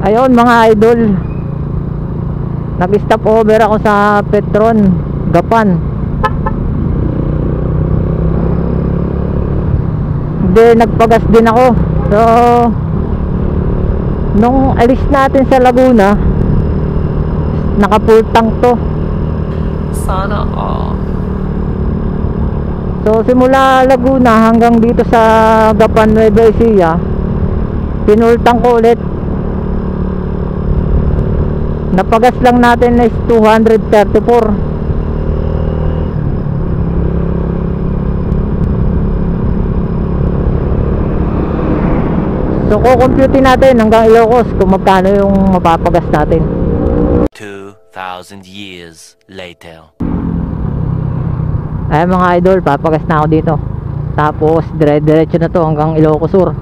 Ayun mga idol, nag-stop over ako sa Petron, Gapan. Hindi, nagpagas din ako. So nung alis natin sa Laguna, naka full tank to. Sana all. So simula Laguna hanggang dito sa Gapan, Nueva Ecija, pinultang ko ulit. Napagas lang natin is 234. So kukumputin natin hanggang Ilocos kung magkano yung mapapagas natin. 2,000 years later. Ay mga idol, papagas na ako dito. Tapos dire-diretso na to hanggang Ilocos Sur.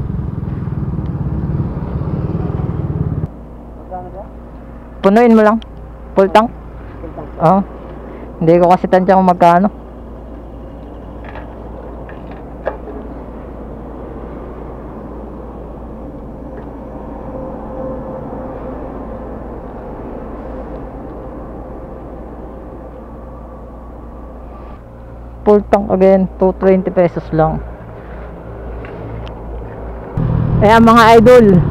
Punuin mo lang. Full tank. Oo. Hindi ko kasi tansya kung magkano. Full tank again, 220 pesos lang. Ayan mga idol,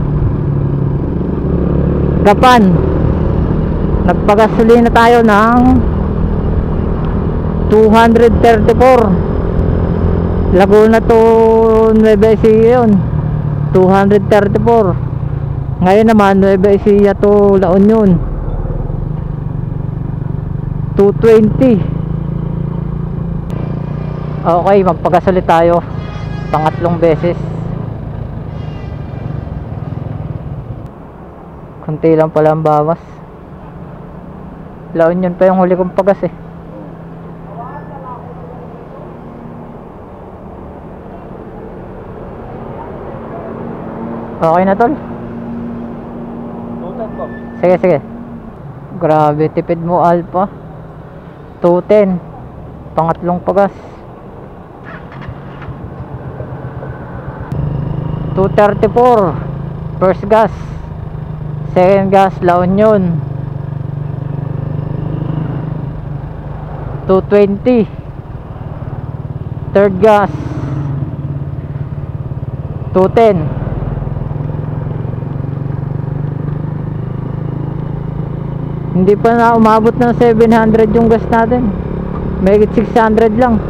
Gapan, nagpagasolina tayo ng 234. Laguna to Nueva Ecija yun, 234. Ngayon naman Nueva Ecija to La Union, 220. Okay, magpagasolit tayo pangatlong beses. Kunti lang pala ang bawas. La Union pa yung huli kong pagas eh. Okay na tol? Sige sige. Grabe, tipid mo Alpha. 210 pangatlong pagas. 234 first gas, second gas La Union, 220 third gas, 210. Hindi pa na umabot ng 700 yung gas natin, may 600 lang.